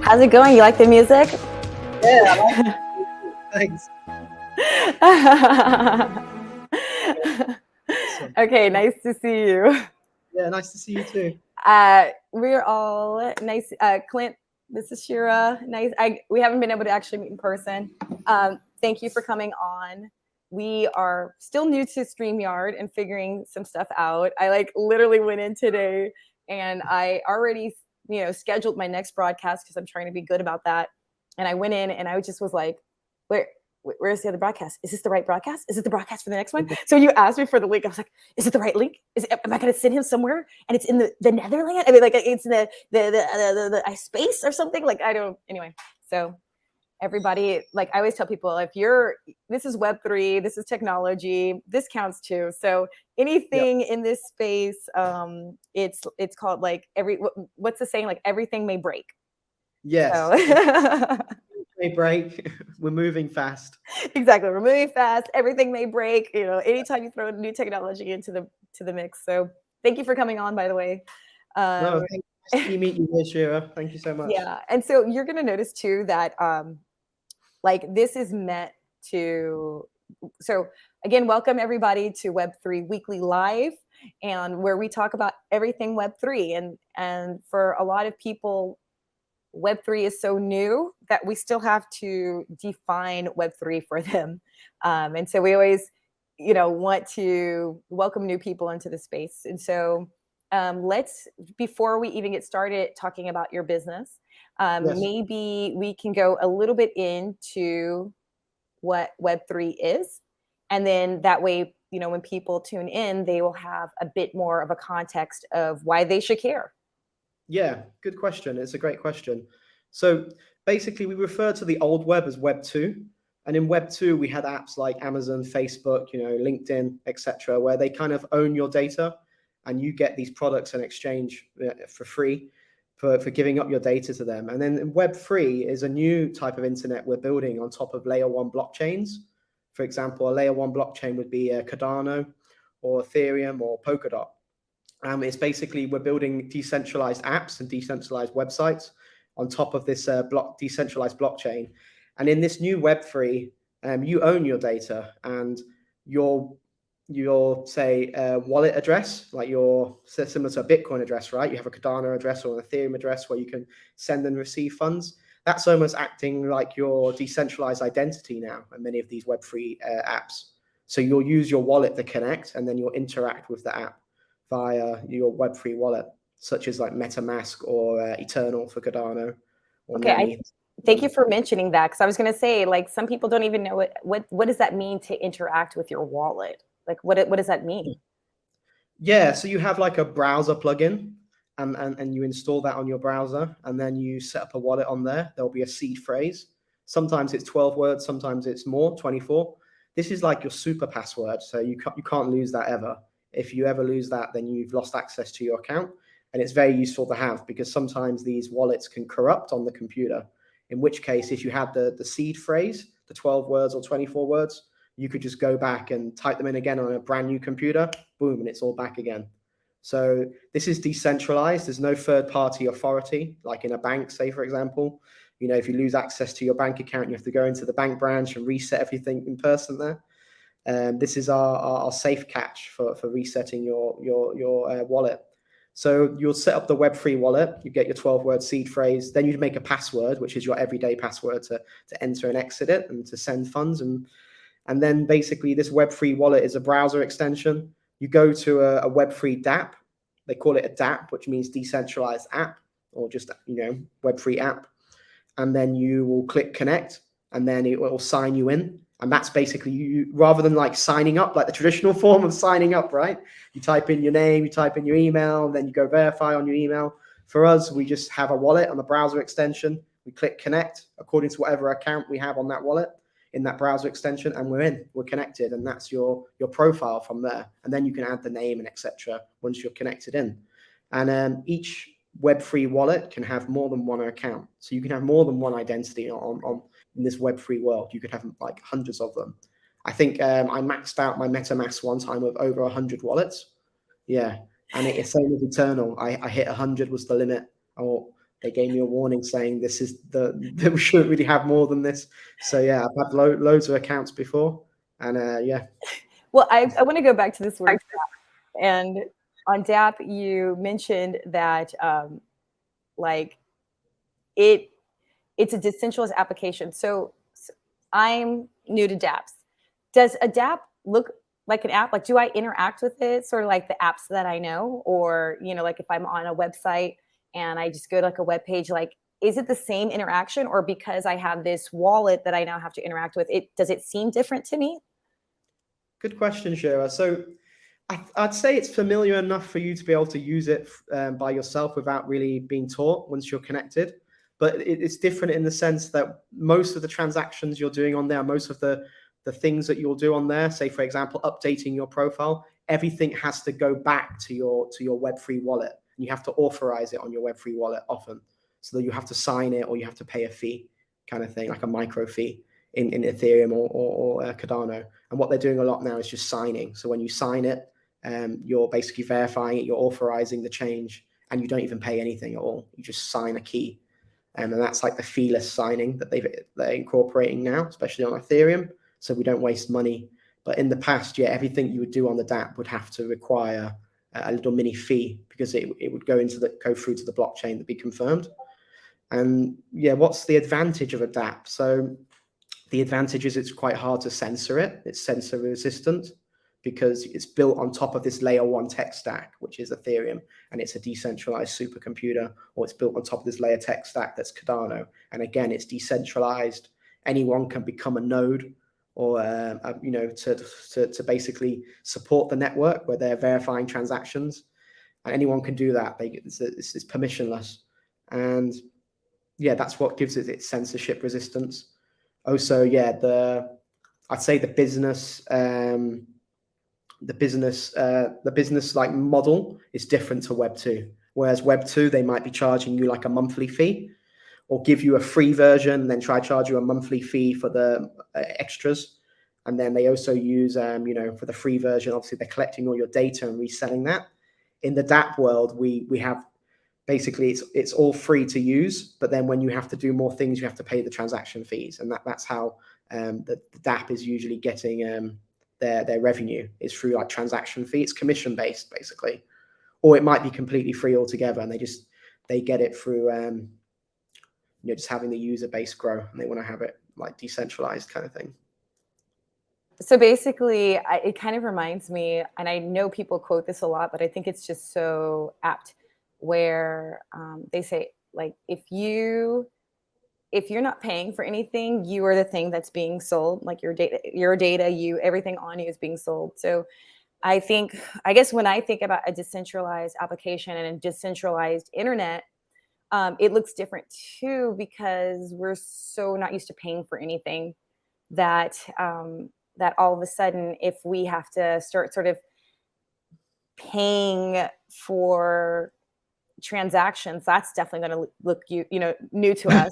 How's it going? You like the music? Yeah, I like it. Thanks. Awesome. Okay, nice to see you. Yeah, nice to see you too. We're all nice. Clint, this is Shira. Nice. We haven't been able to actually meet in person. Thank you for coming on. We are still new to StreamYard and figuring some stuff out. I literally went in today and I already, scheduled my next broadcast because I'm trying to be good about that. And I went in and I just was like, where's the other broadcast? Is this the right broadcast? Is it the broadcast for the next one? So you asked me for the link. I was like, is it the right link? Am I going to send him somewhere? And it's in the Netherlands? I mean, it's in the space or something? Anyway. So everybody, I always tell people, this is Web3, this is technology, this counts too. So anything in this space, it's called what's the saying? Everything may break. Yes. So. May break. We're moving fast. Exactly. We're moving fast. Everything may break. Anytime you throw new technology into the mix. So thank you for coming on, by the way. No, nice to meet you here, Shira. Thank you so much. Yeah. And so you're going to notice too that this is meant to, so again, welcome everybody to Web3 Weekly Live, and where we talk about everything Web3. And for a lot of people, Web3 is so new that we still have to define Web3 for them. And so we always, want to welcome new people into the space. And so before we even get started talking about your business, maybe we can go a little bit into what Web3 is. And then that way, when people tune in, they will have a bit more of a context of why they should care. Yeah, good question. It's a great question. So basically, we refer to the old web as Web 2. And in Web 2, we had apps like Amazon, Facebook, LinkedIn, etc., where they kind of own your data and you get these products in exchange for free for giving up your data to them. And then Web 3 is a new type of internet we're building on top of layer 1 blockchains. For example, a layer 1 blockchain would be Cardano or Ethereum or Polkadot. It's basically we're building decentralized apps and decentralized websites on top of this decentralized blockchain. And in this new Web3, you own your data and your say wallet address, like similar to a Bitcoin address, right? You have a Cardano address or an Ethereum address where you can send and receive funds. That's almost acting like your decentralized identity now in many of these Web3 apps. So you'll use your wallet to connect, and then you'll interact with the app via your Web3 wallet, such as like MetaMask or Eternal for Cardano. Okay, thank you for mentioning that, because I was going to say, some people don't even know what does that mean to interact with your wallet? What does that mean? Yeah, so you have like a browser plugin, and you install that on your browser, and then you set up a wallet on there. There'll be a seed phrase. Sometimes it's 12 words, sometimes it's more, 24. This is like your super password, so you can't lose that ever. If you ever lose that, then you've lost access to your account. And it's very useful to have, because sometimes these wallets can corrupt on the computer, in which case, if you had the seed phrase, the 12 words or 24 words, you could just go back and type them in again on a brand new computer, boom, and it's all back again. So this is decentralized. There's no third-party authority, like in a bank, say, for example. If you lose access to your bank account, you have to go into the bank branch and reset everything in person there. This is our safe catch for resetting your wallet. So you'll set up the Web3 wallet, you get your 12-word seed phrase, then you'd make a password, which is your everyday password to enter and exit it and to send funds. And then basically this Web3 wallet is a browser extension. You go to a Web3 dApp. They call it a dApp, which means decentralized app, or just, Web3 app. And then you will click connect, and then it will sign you in. And that's basically you, rather than like signing up, like the traditional form of signing up, right? You type in your name, you type in your email, and then you go verify on your email. For us, we just have a wallet on the browser extension. We click connect according to whatever account we have on that wallet in that browser extension, and we're connected, and that's your profile from there. And then you can add the name and etc. once you're connected in. And each Web3 wallet can have more than one account. So you can have more than one identity on in this Web3 world. You could have like hundreds of them. I think I maxed out my MetaMask one time with over 100 wallets. Yeah. And it's same with Eternal. I hit 100 was the limit. or they gave me a warning saying this is that we shouldn't really have more than this. So yeah, I've had loads of accounts before, and yeah. Well, I want to go back to this word DApp. And on DApp, you mentioned that like it's a decentralized application. So I'm new to dApps. Does a DApp look like an app? Like, do I interact with it sort of like the apps that I know? Or, like if I'm on a website and I just go to like a web page, like, is it the same interaction? Or because I have this wallet that I now have to interact with, does it seem different to me? Good question, Shira. So I'd say it's familiar enough for you to be able to use it by yourself without really being taught once you're connected. But it's different in the sense that most of the transactions you're doing on there, most of the things that you'll do on there, say, for example, updating your profile, everything has to go back to your Web3 wallet. And you have to authorize it on your Web3 wallet often. So that you have to sign it or you have to pay a fee kind of thing, like a micro fee in Ethereum or Cardano. And what they're doing a lot now is just signing. So when you sign it, you're basically verifying it, you're authorizing the change, and you don't even pay anything at all. You just sign a key. And that's like the feeless signing that they're incorporating now, especially on Ethereum. So we don't waste money. But in the past, yeah, everything you would do on the DApp would have to require a little mini fee because it would go through to the blockchain to be confirmed. And yeah, what's the advantage of a DApp? So the advantage is it's quite hard to censor it. It's censor resistant because it's built on top of this layer 1 tech stack, which is Ethereum, and it's a decentralized supercomputer, or it's built on top of this layer tech stack that's Cardano. And again, it's decentralized. Anyone can become a node or, to basically support the network where they're verifying transactions. And anyone can do that. It's permissionless. And yeah, that's what gives it its censorship resistance. Also, yeah, I'd say the business like model is different to Web 2. Whereas Web 2, they might be charging you like a monthly fee, or give you a free version, and then try to charge you a monthly fee for the extras. And then they also use, for the free version, obviously they're collecting all your data and reselling that. In the DApp world, we have basically it's all free to use, but then when you have to do more things, you have to pay the transaction fees, and that's how the DApp is usually getting their revenue is through like transaction fee. It's commission based basically, or it might be completely free altogether, and they get it through just having the user base grow, and they want to have it like decentralized kind of thing. So basically, it kind of reminds me, and I know people quote this a lot, but I think it's just so apt, where they say, like, if you're not paying for anything, you are the thing that's being sold. Like your data, everything on you is being sold. So I guess when I think about a decentralized application and a decentralized internet, it looks different too, because we're so not used to paying for anything that that all of a sudden, if we have to start sort of paying for transactions, that's definitely going to look new to us.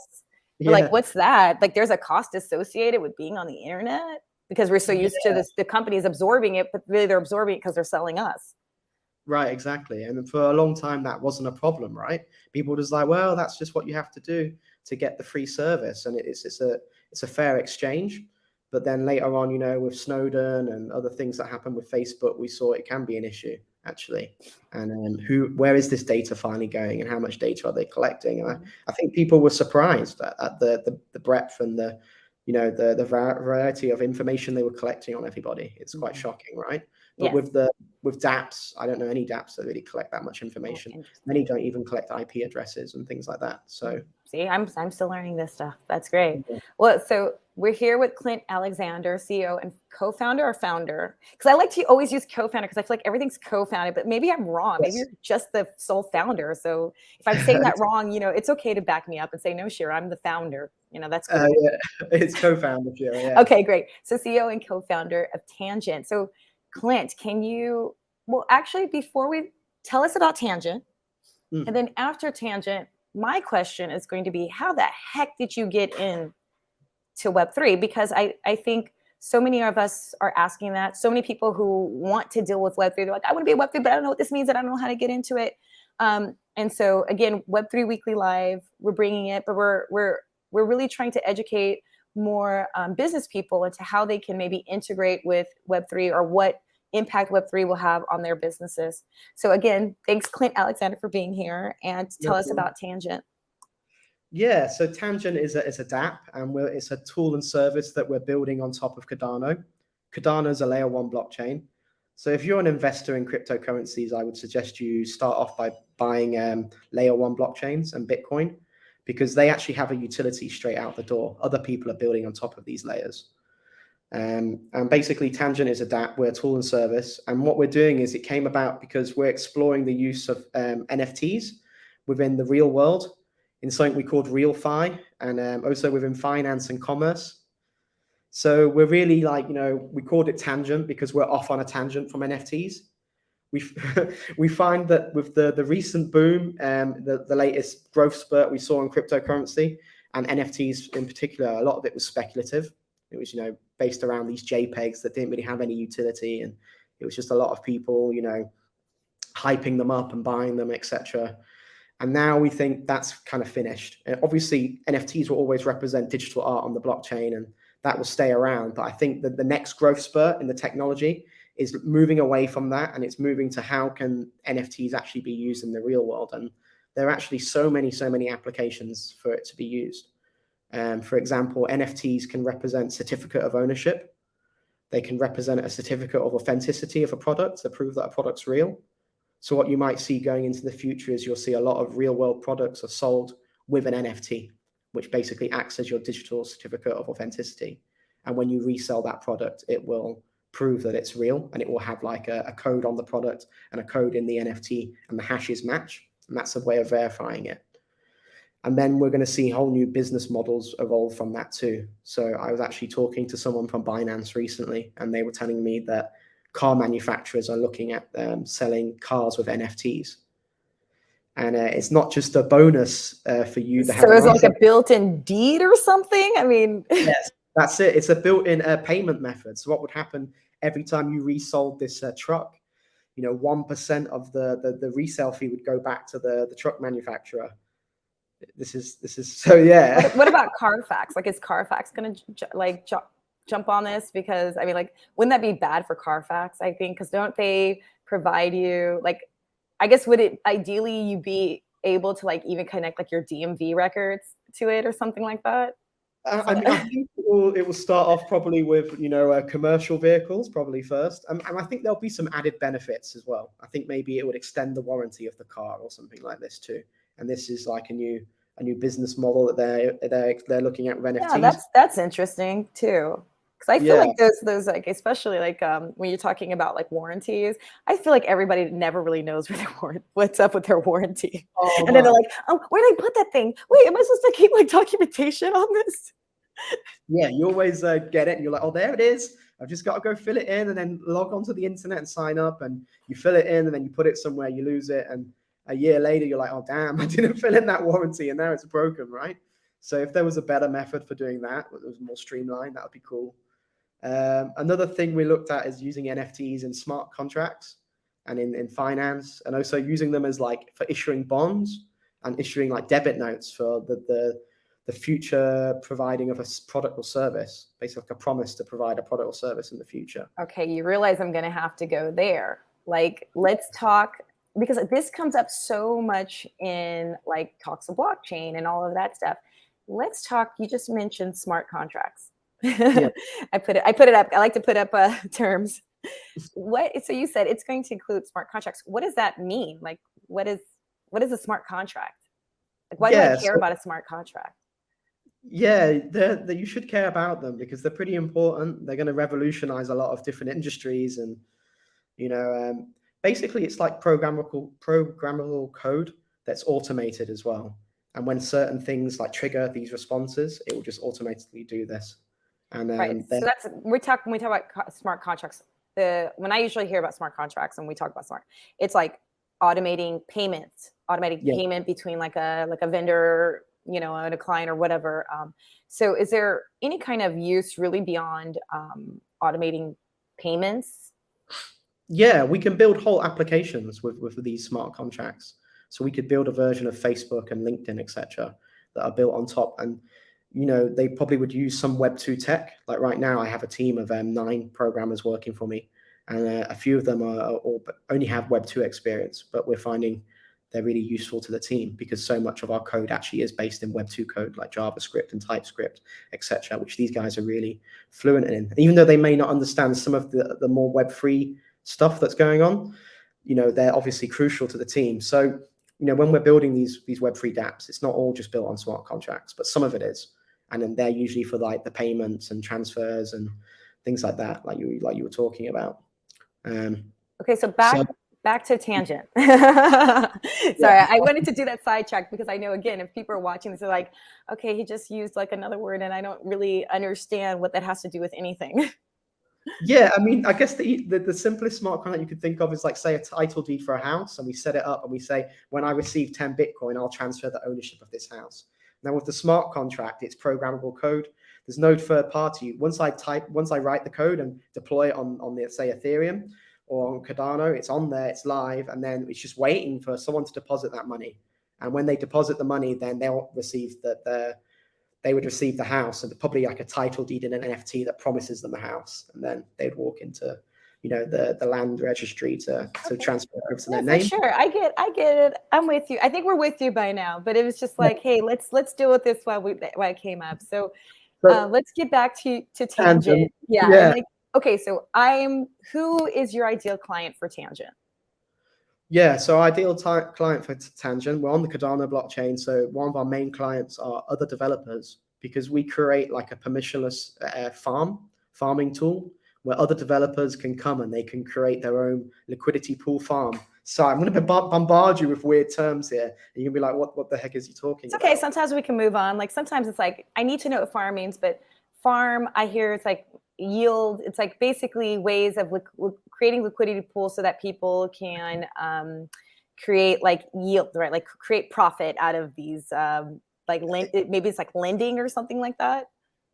Yeah. Like, what's that? Like, there's a cost associated with being on the internet because we're so used to this, the companies absorbing it, but really they're absorbing it because they're selling us. Right, exactly. And for a long time, that wasn't a problem, right? People were just like, well, that's just what you have to do to get the free service, and it's a fair exchange. But then later on, with Snowden and other things that happened with Facebook, we saw it can be an issue actually. And where is this data finally going, and how much data are they collecting? And I think people were surprised at the breadth and the variety of information they were collecting on everybody. It's quite shocking, right? But with dApps, I don't know any dApps that really collect that much information. Many don't even collect IP addresses and things like that. So see, I'm still learning this stuff. That's great. Well, so we're here with Clint Alexander, CEO and co-founder or founder, because I like to always use co-founder because I feel like everything's co-founded, but maybe I'm wrong. Maybe you're just the sole founder. So if I'm saying that wrong, it's okay to back me up and say, no, Shira, I'm the founder. That's cool. Yeah, it's co-founder, Shira. Yeah. Okay, great. So CEO and co-founder of Tangent. So Clint, actually, before we tell us about Tangent, and then after Tangent, my question is going to be, how the heck did you get in to Web3? Because I think so many of us are asking that. So many people who want to deal with Web3, they're like, I want to be a Web3, but I don't know what this means, and I don't know how to get into it. And And so again, Web3 Weekly Live, we're bringing it, but we're really trying to educate more business people into how they can maybe integrate with Web3 or what impact Web3 will have on their businesses. So again, thanks Clint Alexander for being here and tell us about Tangent. Yeah, so Tangent is a dApp, and it's a tool and service that we're building on top of Cardano. Cardano is a layer 1 blockchain. So if you're an investor in cryptocurrencies, I would suggest you start off by buying layer 1 blockchains and Bitcoin, because they actually have a utility straight out the door. Other people are building on top of these layers. And basically, Tangent is a dApp, we're a tool and service. And what we're doing is it came about because we're exploring the use of NFTs within the real world in something we called RealFi, and also within finance and commerce. So we're really we called it Tangent because we're off on a tangent from NFTs. We find that with the recent boom, the latest growth spurt we saw in cryptocurrency and NFTs in particular, a lot of it was speculative. It was, based around these JPEGs that didn't really have any utility, and it was just a lot of people, hyping them up and buying them, etc. And now we think that's kind of finished. And obviously, NFTs will always represent digital art on the blockchain, and that will stay around. But I think that the next growth spurt in the technology is moving away from that, and it's moving to how can NFTs actually be used in the real world. And there are actually so many applications for it to be used. For example, NFTs can represent certificate of ownership. They can represent a certificate of authenticity of a product to prove that a product's real. So what you might see going into the future is you'll see a lot of real world products are sold with an NFT, which basically acts as your digital certificate of authenticity. And when you resell that product, it will prove that it's real, and it will have like a code on the product and a code in the NFT, and the hashes match. And that's a way of verifying it. And then we're going to see whole new business models evolve from that too. So I was actually talking to someone from Binance recently, and they were telling me that car manufacturers are looking at selling cars with NFTs. And it's not just a bonus for you to have. So it's like a built-in deed or something? I mean. Yes, that's it. It's a built-in payment method. So what would happen every time you resold this truck? 1% of the resale fee would go back to the truck manufacturer. This is so, yeah. What about Carfax? Like, is Carfax going to jump on this? Because I mean, wouldn't that be bad for Carfax? I think, because don't they provide you I guess would it ideally you be able to even connect your DMV records to it or something like that? I mean, I think it will start off probably with commercial vehicles probably first, and I think there'll be some added benefits as well. I think maybe it would extend the warranty of the car or something like this too. And this is like a new business model that they're looking at with NFTs. Yeah, that's interesting too. Because I feel like those especially when you're talking about warranties, I feel like everybody never really knows what's up with their warranty. Oh, and then they're like, oh, where did I put that thing? Wait, am I supposed to keep documentation on this? Yeah, you always get it, and you're like, oh, there it is. I've just got to go fill it in, and then log onto the internet and sign up, and you fill it in, and then you put it somewhere, you lose it, and a year later, you're like, oh, damn, I didn't fill in that warranty, and now it's broken, right? So if there was a better method for doing that was more streamlined, that would be cool. Another thing we looked at is using NFTs in smart contracts and in finance, and also using them as for issuing bonds and issuing debit notes for the future providing of a product or service, basically a promise to provide a product or service in the future. Okay, you realize I'm going to have to go there. Let's talk, because this comes up so much in talks of blockchain and all of that stuff. Let's talk. You just mentioned smart contracts. Yeah. I put it up. I like to put up terms. So you said it's going to include smart contracts. What does that mean? What is a smart contract? Why do I care about a smart contract? Yeah, you should care about them because they're pretty important. They're going to revolutionize a lot of different industries, and basically it's like programmable code that's automated as well. And when certain things trigger these responses, it will just automatically do this. And right. So when we talk about smart contracts, when I usually hear about smart contracts and we talk about smart, it's automating payments, payment between a vendor, and a client or whatever. So is there any kind of use really beyond automating payments? Yeah, we can build whole applications with these smart contracts. So we could build a version of Facebook and LinkedIn, etc., that are built on top. And they probably would use some Web2 tech. Like right now, I have a team of 9 programmers working for me, and a few of them only have Web2 experience, but we're finding they're really useful to the team because so much of our code actually is based in Web2 code, like JavaScript and TypeScript, etc., which these guys are really fluent in. And even though they may not understand some of the more Web3 stuff that's going on, they're obviously crucial to the team. So, when we're building these Web3 dApps, it's not all just built on smart contracts, but some of it is. And then they're usually for like the payments and transfers and things like that, like you were talking about. Okay, so back to tangent. Sorry, I wanted to do that sidetrack because I know, again, if people are watching this, they're like, okay, he just used like another word and I don't really understand what that has to do with anything. Yeah, I mean, I guess the simplest smart contract you could think of is like, say, a title deed for a house, and we set it up and we say, when I receive 10 Bitcoin, I'll transfer the ownership of this house. Now with the smart contract, it's programmable code. There's no third party. Once I write the code and deploy it on the, say, Ethereum or on Cardano, it's on there, it's live, and then it's just waiting for someone to deposit that money. And when they deposit the money, then they'll receive they would receive the house, and probably like a title deed in an NFT that promises them a house, and then they'd walk into the land registry to transfer it over to their name. Sure, I get it. I'm with you. I think we're with you by now, but it was just like, hey, let's deal with this while it came up. So let's get back to Tangent. Yeah. Yeah. Like, okay, so who is your ideal client for Tangent? Yeah, so ideal client for Tangent, we're on the Cardano blockchain. So one of our main clients are other developers, because we create like a permissionless farming tool where other developers can come and they can create their own liquidity pool farm. So I'm going to bombard you with weird terms here, and you're going to be like, what the heck is he talking about? Okay, sometimes we can move on. Like sometimes it's like, I need to know what farm means, but farm, I hear it's like yield. It's like basically ways of creating liquidity pools so that people can create like yield, right? Like create profit out of these, maybe it's like lending or something like that.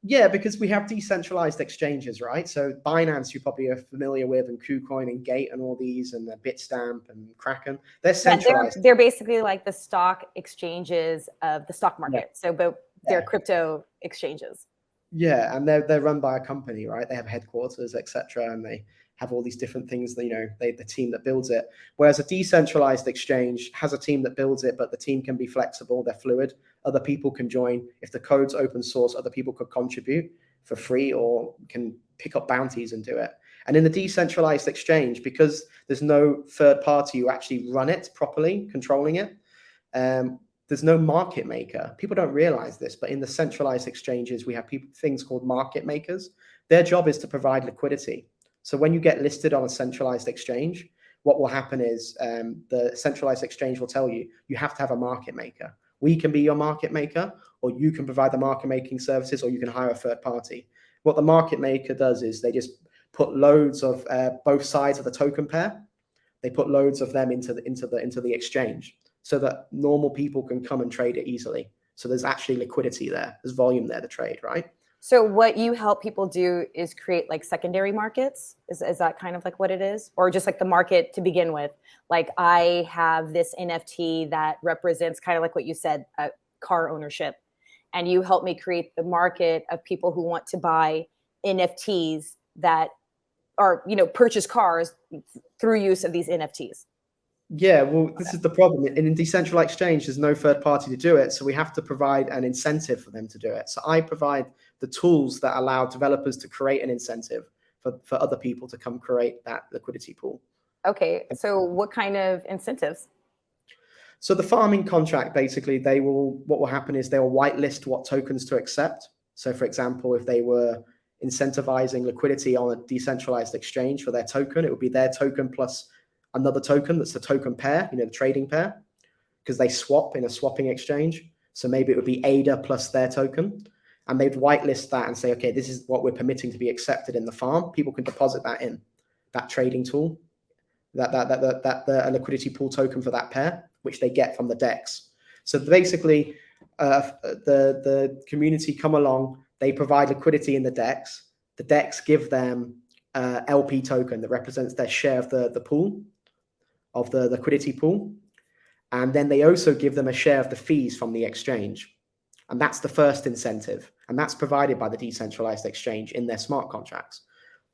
Yeah, because we have decentralized exchanges, right? So Binance, you probably are familiar with, and KuCoin and Gate and all these, and Bitstamp and Kraken. They're centralized. They're basically like the stock exchanges of the stock market. Yeah. So, but they're crypto exchanges. Yeah, and they're run by a company, right? They have headquarters, etc., and they have all these different things. The team that builds it. Whereas a decentralized exchange has a team that builds it, but the team can be flexible. They're fluid. Other people can join. If the code's open source, other people could contribute for free or can pick up bounties and do it. And in the decentralized exchange, because there's no third party who actually run it properly, controlling it, there's no market maker. People don't realize this, but in the centralized exchanges, we have things called market makers. Their job is to provide liquidity. So when you get listed on a centralized exchange, what will happen is the centralized exchange will tell you, you have to have a market maker. We can be your market maker, or you can provide the market making services, or you can hire a third party. What the market maker does is they just put loads of both sides of the token pair. They put loads of them into the exchange, so that normal people can come and trade it easily. So there's actually liquidity there. There's volume there to trade, right? So what you help people do is create like secondary markets? Is that kind of like what it is? Or just like the market to begin with? Like I have this NFT that represents kind of like what you said, car ownership. And you help me create the market of people who want to buy NFTs that are, purchase cars through use of these NFTs. Yeah, well, this is the problem. In decentralized exchange, there's no third party to do it. So we have to provide an incentive for them to do it. So I provide the tools that allow developers to create an incentive for other people to come create that liquidity pool. Okay, so what kind of incentives? So the farming contract, basically, what will happen is they will whitelist what tokens to accept. So for example, if they were incentivizing liquidity on a decentralized exchange for their token, it would be their token plus another token that's the token pair, the trading pair, because they swap in a swapping exchange. So maybe it would be ADA plus their token. And they'd whitelist that and say, okay, this is what we're permitting to be accepted in the farm. People can deposit that in that trading tool, that liquidity pool token for that pair, which they get from the DEX. So basically, the community come along, they provide liquidity in the DEX. The DEX give them LP token that represents their share of the pool, of the liquidity pool. And then they also give them a share of the fees from the exchange. And that's the first incentive. And that's provided by the decentralized exchange in their smart contracts.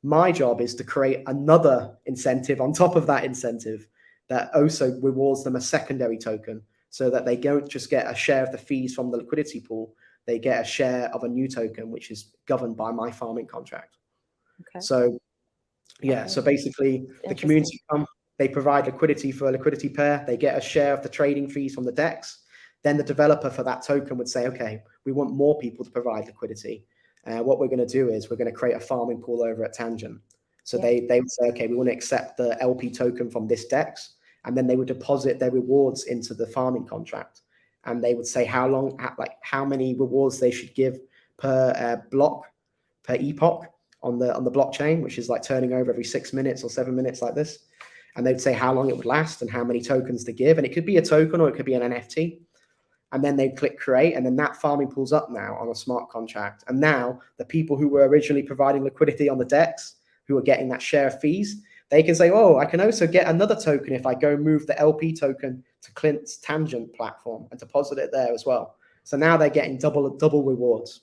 My job is to create another incentive on top of that incentive that also rewards them a secondary token, so that they don't just get a share of the fees from the liquidity pool, they get a share of a new token, which is governed by my farming contract. Okay. So yeah, so basically the community they provide liquidity for a liquidity pair, they get a share of the trading fees from the DEX. Then the developer for that token would say, okay, we want more people to provide liquidity. What we're going to do is we're going to create a farming pool over at Tangent. So they would say, okay, we want to accept the LP token from this DEX, and then they would deposit their rewards into the farming contract. And they would say how many rewards they should give per block, per epoch on the blockchain, which is like turning over every 6 minutes or 7 minutes like this. And they'd say how long it would last and how many tokens to give. And it could be a token or it could be an NFT. And then they click create, and then that farming pulls up now on a smart contract. And now the people who were originally providing liquidity on the DEX, who are getting that share of fees, they can say, oh, I can also get another token if I go move the LP token to Clint's Tangent platform and deposit it there as well. So now they're getting double rewards.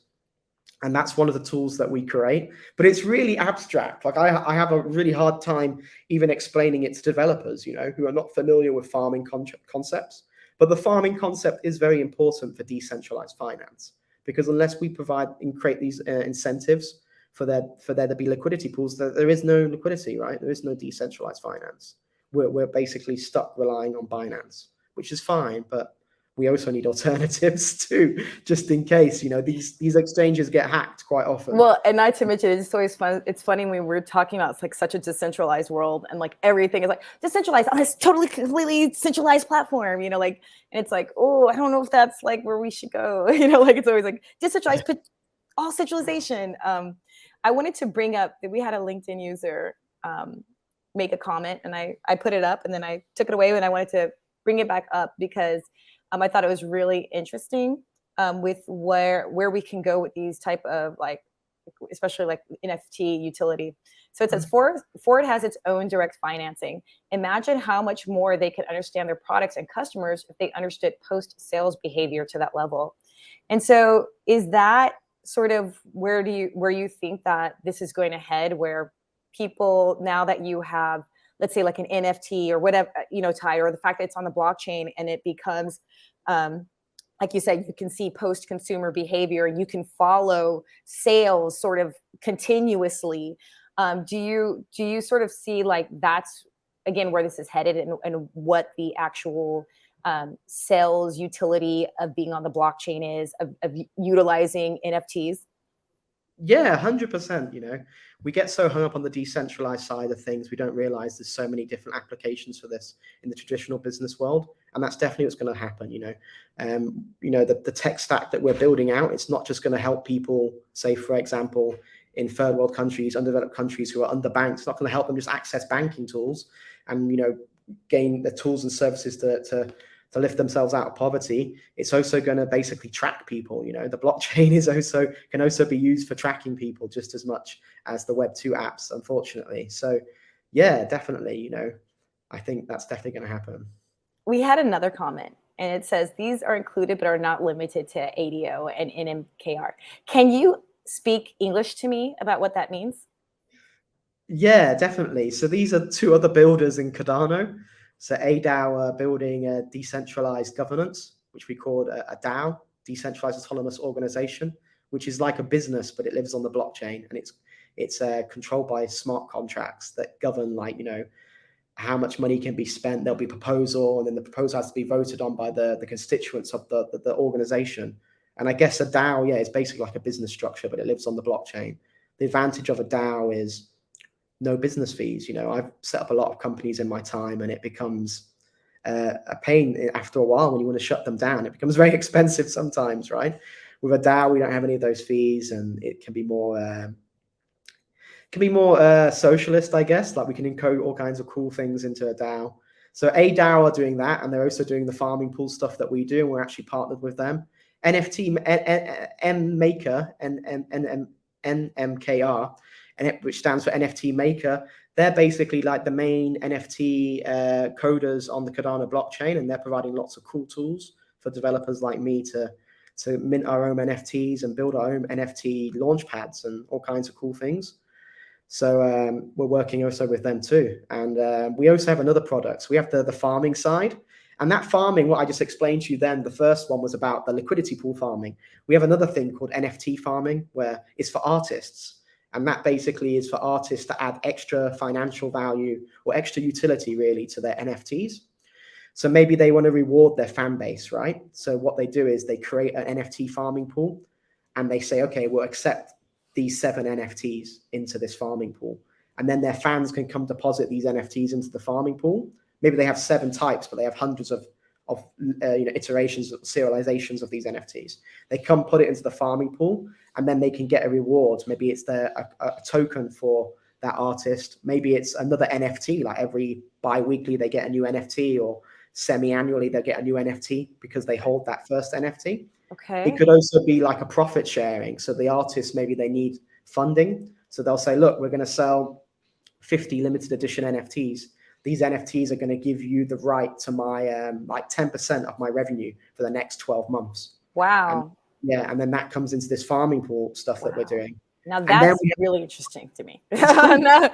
And that's one of the tools that we create. But it's really abstract. Like I have a really hard time even explaining it to developers, who are not familiar with farming concepts. But the farming concept is very important for decentralized finance, because unless we provide and create these incentives for there to be liquidity pools, there is no liquidity, right? There is no decentralized finance. We're basically stuck relying on Binance, which is fine, but we also need alternatives too, just in case, these exchanges get hacked quite often. Well, and not to mention, it's always fun. It's funny when we're talking about, it's like such a decentralized world, and like everything is like decentralized on this totally completely centralized platform, and it's like, oh, I don't know if that's like where we should go. Like it's always like decentralized, put all centralization. I wanted to bring up that we had a LinkedIn user make a comment, and I put it up and then I took it away, and I wanted to bring it back up because I thought it was really interesting with where we can go with these type of especially like NFT utility. So it says Ford has its own direct financing. Imagine how much more they could understand their products and customers if they understood post-sales behavior to that level. And so is that sort of where you think that this is going to head, where people, now that you have, let's say like an NFT or whatever, tied, or the fact that it's on the blockchain and it becomes, like you said, you can see post-consumer behavior, you can follow sales sort of continuously. Do you sort of see like that's, again, where this is headed, and what the actual sales utility of being on the blockchain is, of utilizing NFTs? Yeah, 100%. We get so hung up on the decentralized side of things, we don't realize there's so many different applications for this in the traditional business world. And that's definitely what's going to happen. The tech stack that we're building out, it's not just going to help people, say, for example, in third world countries, undeveloped countries who are underbanked. It's not going to help them just access banking tools and, gain the tools and services to lift themselves out of poverty. It's also going to basically track people. The blockchain can also be used for tracking people just as much as the Web2 apps, unfortunately. So yeah, definitely, I think that's definitely going to happen. We had another comment, and it says, these are included but are not limited to ADO and NMKR. Can you speak English to me about what that means? Yeah, definitely. So these are two other builders in Cardano. So ADAO are building a decentralized governance, which we called a DAO, decentralized autonomous organization, which is like a business, but it lives on the blockchain, and it's controlled by smart contracts that govern, how much money can be spent. There'll be a proposal, and then the proposal has to be voted on by the constituents of the organization. And I guess a DAO, yeah, is basically like a business structure, but it lives on the blockchain. The advantage of a DAO is no business fees. I've set up a lot of companies in my time, and it becomes a pain after a while when you want to shut them down. It becomes very expensive sometimes, right? With a DAO, we don't have any of those fees, and it can be more socialist, I guess. Like we can encode all kinds of cool things into a DAO. So a DAO are doing that, and they're also doing the farming pool stuff that we do, and we're actually partnered with them. NFT Maker and NMKR, which stands for NFT Maker. they're basically like the main NFT coders on the Cardano blockchain, and they're providing lots of cool tools for developers like me to mint our own NFTs and build our own NFT launch pads and all kinds of cool things. So we're working also with them too. And we also have another product. So we have the farming side. And that farming, what I just explained to you then, the first one was about the liquidity pool farming. We have another thing called NFT farming, where it's for artists. And that basically is for artists to add extra financial value or extra utility really to their NFTs. So maybe they want to reward their fan base, right? So what they do is they create an NFT farming pool and they say, okay, we'll accept these 7 NFTs into this farming pool. And then their fans can come deposit these NFTs into the farming pool. Maybe they have 7 types, but they have hundreds of iterations, serializations of these NFTs. They come put it into the farming pool, and then they can get a reward. Maybe it's a token for that artist. Maybe it's another NFT, like every bi-weekly they get a new NFT, or semi-annually they'll get a new NFT because they hold that first NFT. Okay. It could also be like a profit sharing. So the artists, maybe they need funding. So they'll say, look, we're going to sell 50 limited edition NFTs. These NFTs are going to give you the right to my like 10% of my revenue for the next 12 months. Wow. And then that comes into this farming pool stuff that we're doing. Now that's really interesting to me. Now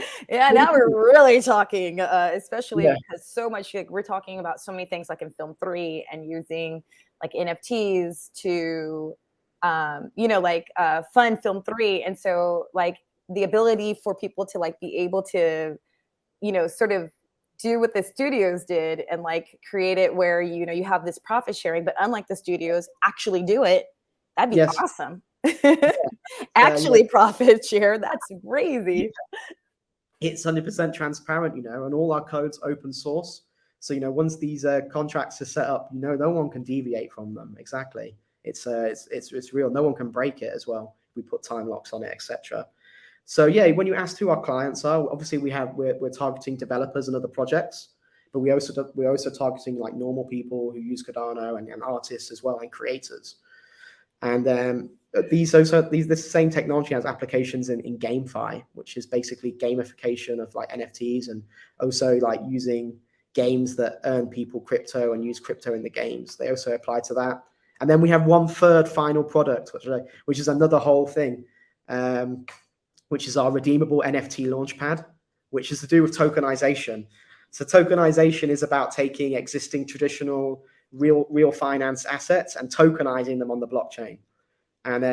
we're really talking, especially because so much, like, we're talking about so many things like in Film 3 and using like NFTs to, fund Film 3. And so like the ability for people to like be able to, sort of do what the studios did and like create it where, you have this profit sharing, but unlike the studios actually do it. That'd be awesome. Actually profit share. That's crazy. It's 100% transparent, and all our code's open source. So, once these contracts are set up, no one can deviate from them. Exactly. It's real. No one can break it as well. We put time locks on it, etc. So when you asked who our clients are, obviously we're targeting developers and other projects, but we're also targeting like normal people who use Cardano and artists as well, and creators. And this same technology has applications in GameFi, which is basically gamification of like NFTs, and also like using games that earn people crypto and use crypto in the games. They also apply to that. And then we have one third final product, which is another whole thing, which is our redeemable NFT launchpad, which is to do with tokenization. So tokenization is about taking existing traditional real finance assets and tokenizing them on the blockchain. And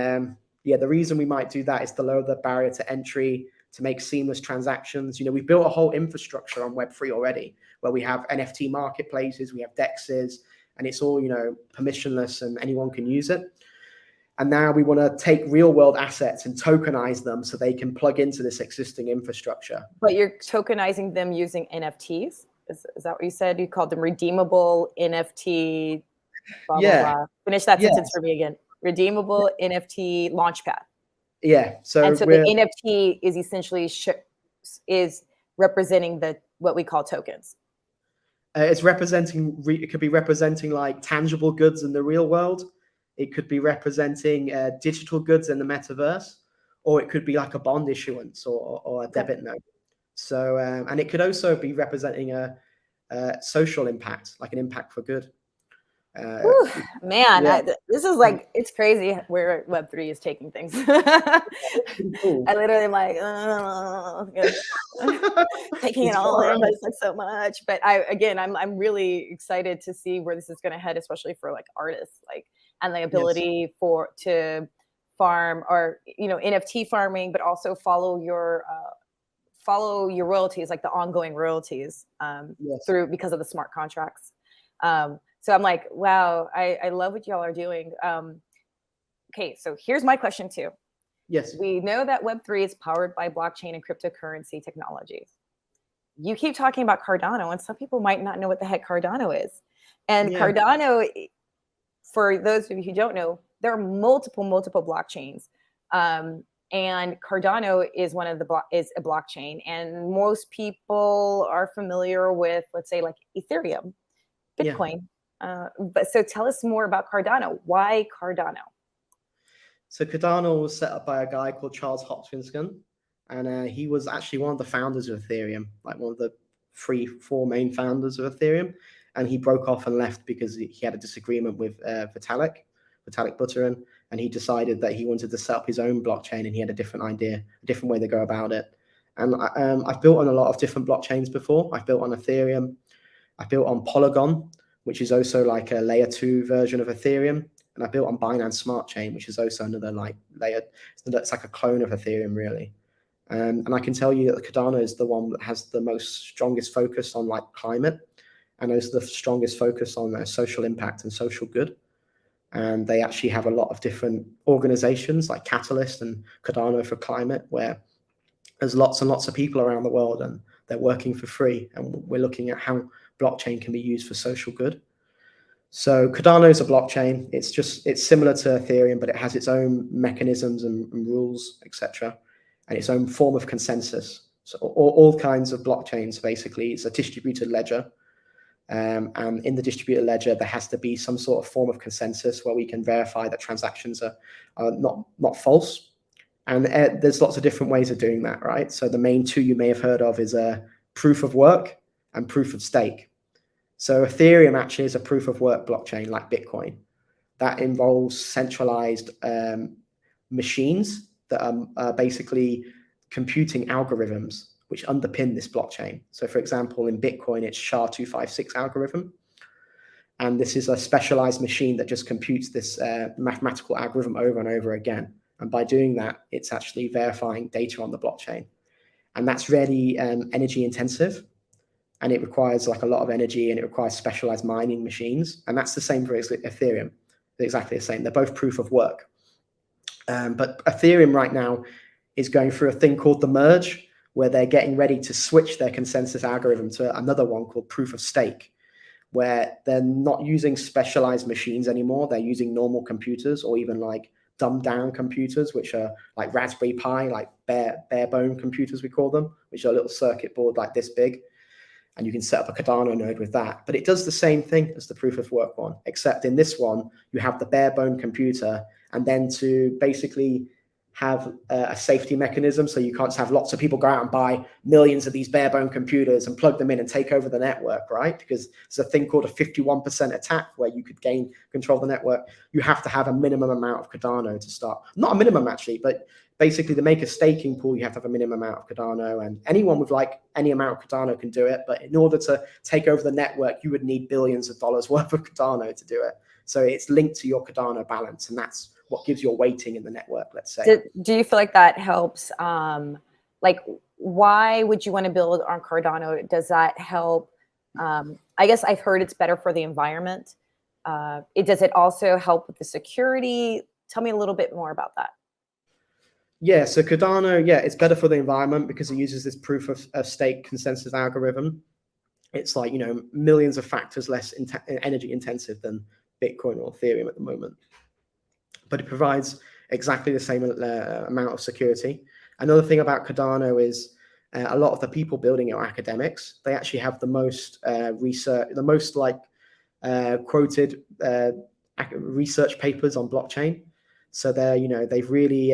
the reason we might do that is to lower the barrier to entry, to make seamless transactions. We've built a whole infrastructure on Web3 already, where we have NFT marketplaces, we have DEXs, and it's all, permissionless and anyone can use it. And now we want to take real world assets and tokenize them so they can plug into this existing infrastructure. But you're tokenizing them using NFTs? Is that what you said? You called them redeemable NFT, blah, blah, blah. Finish that sentence for me again. Redeemable NFT launchpad. Yeah. So the NFT is essentially is representing what we call tokens. It's representing, it could be representing like tangible goods in the real world. It could be representing digital goods in the metaverse, or it could be like a bond issuance or a debit note. So, and it could also be representing a social impact, like an impact for good. This is like, it's crazy where Web3 is taking things. Cool. I literally am like, taking it all in, but it's like so much. But I'm really excited to see where this is going to head, especially for like artists, like, and the ability to farm or, NFT farming, but also follow your royalties, like the ongoing royalties through, because of the smart contracts. So I'm like, wow, I love what y'all are doing. Okay, so here's my question too. Yes. We know that Web3 is powered by blockchain and cryptocurrency technologies. You keep talking about Cardano, and some people might not know what the heck Cardano is. And Cardano, for those of you who don't know, there are multiple blockchains. And Cardano is is a blockchain. And most people are familiar with, let's say, like Ethereum, Bitcoin. But so tell us more about Cardano. Why Cardano? So Cardano was set up by a guy called Charles Hopkinson, and he was actually one of the founders of Ethereum, like one of the 4 main founders of Ethereum, and he broke off and left because he had a disagreement with Vitalik Buterin, and he decided that he wanted to set up his own blockchain, and he had a different idea, a different way to go about it. And I've built on a lot of different blockchains before. I've built on Ethereum. I've built on Polygon, which is also like a layer 2 version of Ethereum. And I built on Binance Smart Chain, which is also another like layer. It's like a clone of Ethereum, really. And I can tell you that Cardano is the one that has the most strongest focus on like climate, and is the strongest focus on social impact and social good. And they actually have a lot of different organizations like Catalyst and Cardano for Climate, where there's lots and lots of people around the world, and they're working for free. And we're looking at how blockchain can be used for social good. So Cardano is a blockchain. It's similar to Ethereum, but it has its own mechanisms and rules, etc., and its own form of consensus. So all kinds of blockchains, basically, it's a distributed ledger. And in the distributed ledger, there has to be some sort of form of consensus where we can verify that transactions are not false. And there's lots of different ways of doing that, right? So the main 2 you may have heard of is a proof of work and proof of stake. So Ethereum actually is a proof of work blockchain like Bitcoin. That involves centralized machines that are basically computing algorithms which underpin this blockchain. So for example, in Bitcoin, it's SHA-256 algorithm. And this is a specialized machine that just computes this mathematical algorithm over and over again. And by doing that, it's actually verifying data on the blockchain. And that's really energy intensive. And it requires like a lot of energy, and it requires specialized mining machines. And that's the same for Ethereum. They're exactly the same. They're both proof of work. But Ethereum right now is going through a thing called the merge, where they're getting ready to switch their consensus algorithm to another one called proof of stake, where they're not using specialized machines anymore. They're using normal computers, or even like dumbed down computers, which are like Raspberry Pi, like bare bone computers, we call them, which are a little circuit board like this big. And you can set up a Cardano node with that. But it does the same thing as the proof of work one, except in this one, you have the bare bone computer, and then to basically have a safety mechanism, so you can't just have lots of people go out and buy millions of these bare bone computers and plug them in and take over the network, right? Because there's a thing called a 51% attack where you could gain control of the network. You have to have a minimum amount of Cardano to start. Not a minimum, actually, but basically to make a staking pool, you have to have a minimum amount of Cardano, and anyone with like any amount of Cardano can do it. But in order to take over the network, you would need billions of dollars worth of Cardano to do it. So it's linked to your Cardano balance, and that's what gives your weighting in the network, let's say. Do you feel like that helps? Like, why would you want to build on Cardano? Does that help? I guess I've heard it's better for the environment. Does it also help with the security? Tell me a little bit more about that. Yeah, so Cardano, yeah, it's better for the environment because it uses this proof of stake consensus algorithm. It's like, millions of factors less energy intensive than Bitcoin or Ethereum at the moment. But it provides exactly the same amount of security. Another thing about Cardano is a lot of the people building it are academics. They actually have the most research, the most quoted research papers on blockchain. So they've really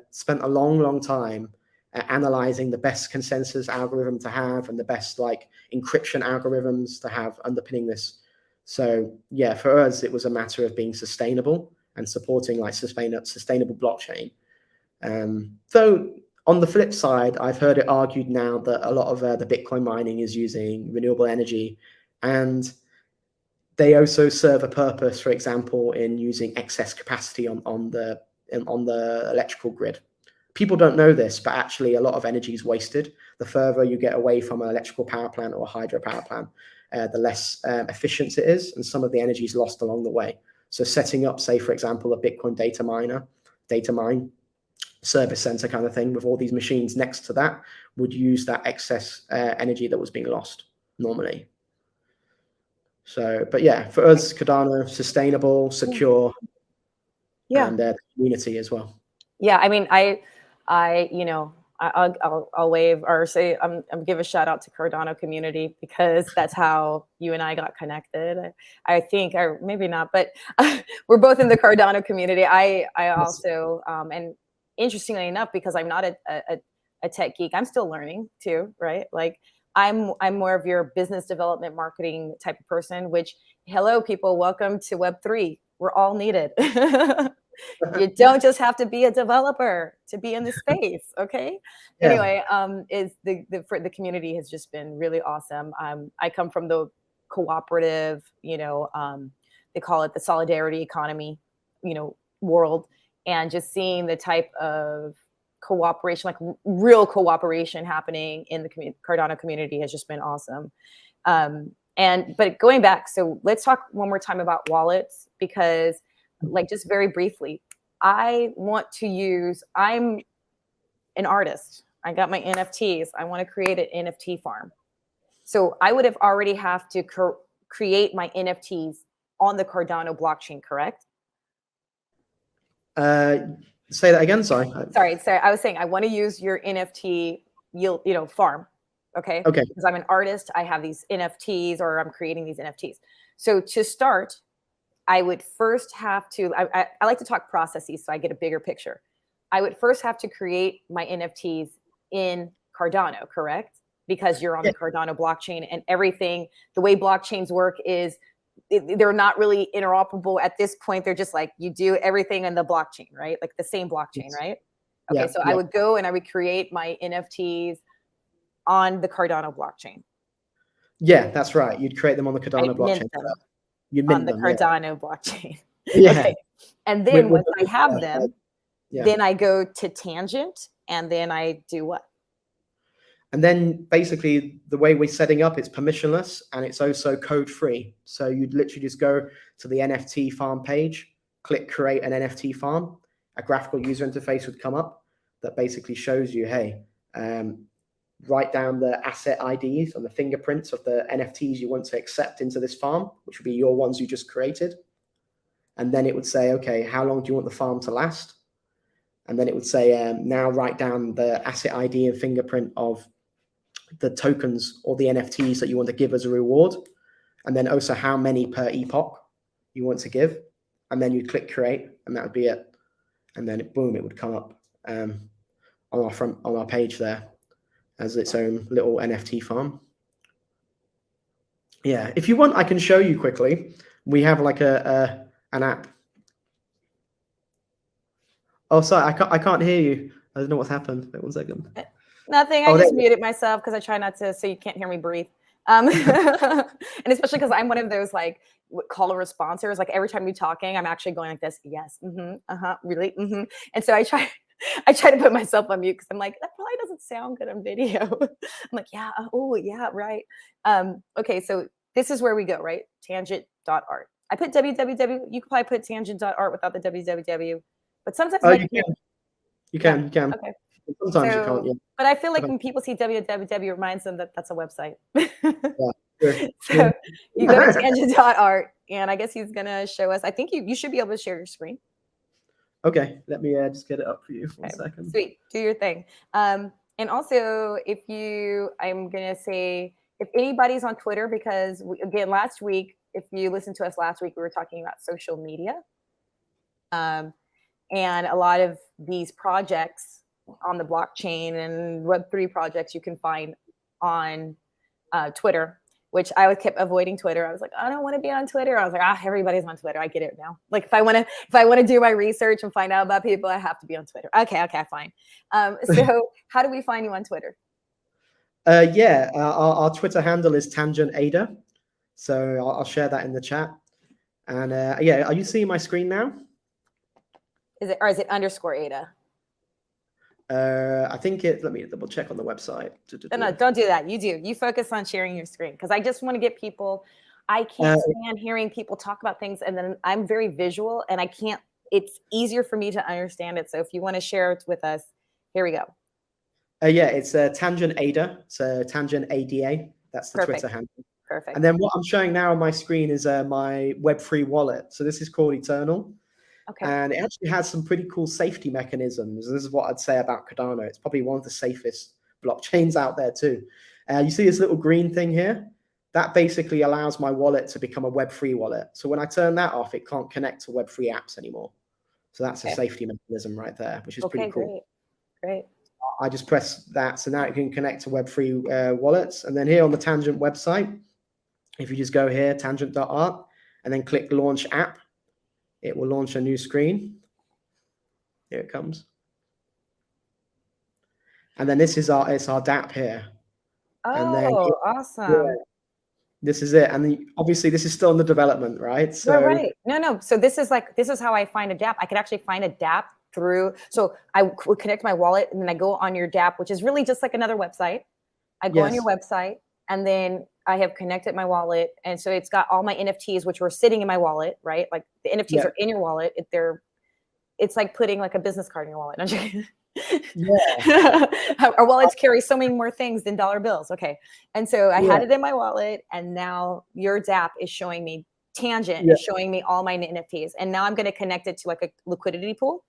spent a long time analyzing the best consensus algorithm to have and the best encryption algorithms to have underpinning this. So yeah, for us, it was a matter of being sustainable and supporting sustainable blockchain. Though on the flip side, I've heard it argued now that a lot of the Bitcoin mining is using renewable energy, and they also serve a purpose, for example, in using excess capacity on the electrical grid. People don't know this, but actually a lot of energy is wasted. The further you get away from an electrical power plant or a hydropower plant, the less efficient it is, and some of the energy is lost along the way. So setting up, say, for example, a Bitcoin data mine, service center kind of thing with all these machines next to that would use that excess energy that was being lost normally. So, but yeah, for us, Cardano, sustainable, secure, and community as well. Yeah, I mean, I'll wave or say I'm give a shout out to Cardano community, because that's how you and I got connected. I think, or maybe not, but we're both in the Cardano community. I also and interestingly enough, because I'm not a a tech geek. I'm still learning too, right? Like I'm more of your business development marketing type of person, which hello people, welcome to Web3. We're all needed. You don't just have to be a developer to be in the space, okay? Yeah. Anyway, is for the community has just been really awesome. I come from the cooperative, they call it the solidarity economy, world, and just seeing the type of cooperation, like real cooperation happening in the Cardano community has just been awesome. But going back, so let's talk one more time about wallets, because like just very briefly, I'm an artist. I got my NFTs. I want to create an NFT farm. So I would have already have to create my NFTs on the Cardano blockchain, correct? Say that again. Sorry. Sorry. I was saying I want to use your NFT farm. Okay. Okay. Because I'm an artist. I have these NFTs, or I'm creating these NFTs. So to start, I would first have to, I like to talk processes so I get a bigger picture. I would first have to create my NFTs in Cardano, correct? Because you're on the Cardano blockchain, and everything, the way blockchains work is they're not really interoperable at this point. They're just like, you do everything in the blockchain, right? Like the same blockchain, right? Okay, so I would go and I would create my NFTs on the Cardano blockchain. Yeah, that's right. You'd create them on the Cardano blockchain. You mint them on the Cardano blockchain. Yeah. Okay. And then once I have them, then I go to Tangent, and then I do what? And then basically the way we're setting up, it's permissionless and it's also code free. So you'd literally just go to the NFT farm page, click create an NFT farm. A graphical user interface would come up that basically shows you, hey, write down the asset IDs and the fingerprints of the NFTs you want to accept into this farm, which would be your ones you just created. And then it would say, okay, how long do you want the farm to last? And then it would say, now write down the asset ID and fingerprint of the tokens or the NFTs that you want to give as a reward. And then also how many per epoch you want to give. And then you click create, and that would be it. And then boom, it would come up on our page there as its own little NFT farm. Yeah, if you want, I can show you quickly. We have like an app. Oh, sorry, I can't hear you. I don't know what's happened. Wait 1 second. Nothing. I just muted myself because I try not to, so you can't hear me breathe. And especially because I'm one of those like caller responsers. Like every time you're talking, I'm actually going like this. Yes. Really. And so I try to put myself on mute because I'm like, that probably doesn't sound good on video. I'm like, yeah. Oh, yeah. Right. Okay. So this is where we go, right? Tangent.art. I put www. You could probably put tangent.art without the www. But sometimes you can. Okay. Sometimes you can't. Yeah. But I feel like when people see www, it reminds them that that's a website. Sure. So you go to tangent.art, and I guess he's gonna show us. I think you should be able to share your screen. Okay, let me just get it up for you for 1 second. Sweet, do your thing. And also, I'm gonna say if anybody's on Twitter, because again, last week, if you listened to us last week, we were talking about social media. And a lot of these projects on the blockchain and Web3 projects you can find on Twitter, which I kept avoiding Twitter. I was like, I don't want to be on Twitter. I was like, everybody's on Twitter. I get it now. Like if I want to do my research and find out about people, I have to be on Twitter. Okay, fine. So how do we find you on Twitter? Our Twitter handle is TangentAda. So I'll share that in the chat. And are you seeing my screen now? Is it _ Ada? I think let me double check on the website. No, don't do that. You focus on sharing your screen, because I just want to get people. I can't stand hearing people talk about things, and then I'm very visual, and I can't. It's easier for me to understand it. So if you want to share it with us, here we go. It's TangentAda. So TangentAda. That's the Twitter handle. Perfect. And then what I'm showing now on my screen is my Web3 wallet. So this is called Eternal. Okay. And it actually has some pretty cool safety mechanisms. This is what I'd say about Cardano. It's probably one of the safest blockchains out there too. You see this little green thing here? That basically allows my wallet to become a Web3 wallet. So when I turn that off, it can't connect to Web3 apps anymore. So that's a safety mechanism right there, which is pretty cool. Great. I just press that. So now it can connect to Web3 wallets. And then here on the Tangent website, if you just go here, tangent.art, and then click launch app, it will launch a new screen. Here it comes. And then this is our DApp here. And then Awesome. this is it. And obviously this is still in the development, right? So right. No. So this is how I find a DApp. I could actually find a DApp through. So I would connect my wallet, and then I go on your DApp, which is really just like another website. I go on your website, and then I have connected my wallet, and so it's got all my NFTs, which were sitting in my wallet, right? Like the NFTs are in your wallet. It's like putting like a business card in your wallet. Our wallets carry so many more things than dollar bills. Okay. And so I had it in my wallet, and now your DApp is showing me, Tangent is showing me all my NFTs. And now I'm going to connect it to like a liquidity pool.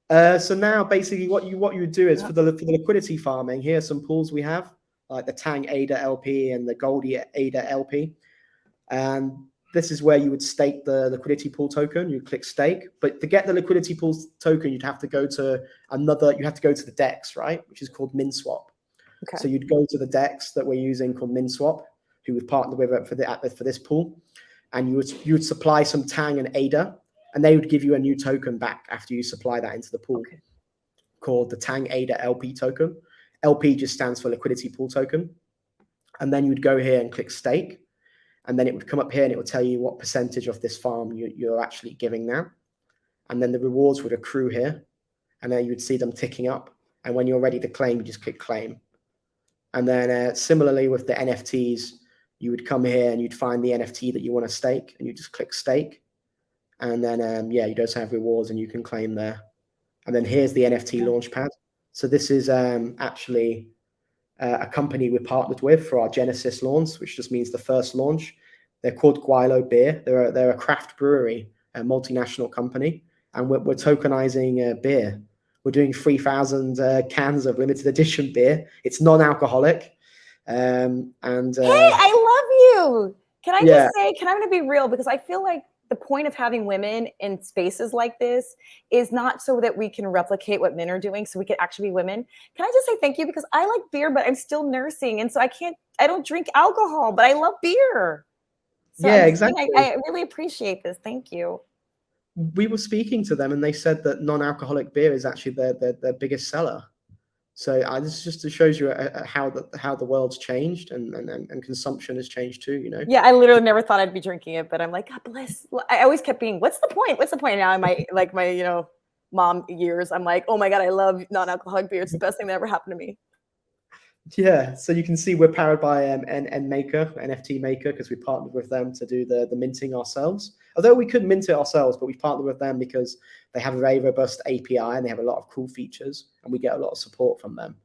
So now basically what you would do is for the liquidity farming, here are some pools we have, like the Tang ADA LP and the Goldie ADA LP. And this is where you would stake the liquidity pool token. You click stake, but to get the liquidity pool token, you'd have to go to the DEX, right? Which is called MinSwap. Okay. So you'd go to the DEX that we're using called MinSwap, who we've partnered with for this pool. And you would supply some Tang and ADA, and they would give you a new token back after you supply that into the pool, called the Tang ADA LP token. LP just stands for liquidity pool token. And then you would go here and click stake. And then it would come up here and it would tell you what percentage of this farm you're actually giving now. And then the rewards would accrue here. And then you would see them ticking up. And when you're ready to claim, you just click claim. And then similarly with the NFTs, you would come here and you'd find the NFT that you want to stake, and you just click stake. And then, you also have rewards and you can claim there. And then here's the NFT Launchpad. So this is actually a company we're partnered with for our Genesis launch, which just means the first launch. They're called Guilo Beer. They're a craft brewery, a multinational company, and we're tokenizing beer. We're doing 3,000 cans of limited edition beer. It's non-alcoholic. Hey, I love you. Can I just say, I'm going to be real, because I feel like the point of having women in spaces like this is not so that we can replicate what men are doing, so we can actually be women. Can I just say thank you? Because I like beer, but I'm still nursing. And so I don't drink alcohol, but I love beer. So exactly. I really appreciate this. Thank you. We were speaking to them and they said that non-alcoholic beer is actually their biggest seller. So this just shows you how the world's changed and consumption has changed too, you know? Yeah, I literally never thought I'd be drinking it, but I'm like, God bless. I always kept being, what's the point? What's the point? Now in my mom years, I'm like, oh my God, I love non-alcoholic beer. It's the best thing that ever happened to me. Yeah, so you can see we're powered by NFT Maker, because we partnered with them to do the minting ourselves. Although we could mint it ourselves, but we partnered with them because they have a very robust API and they have a lot of cool features, and we get a lot of support from them.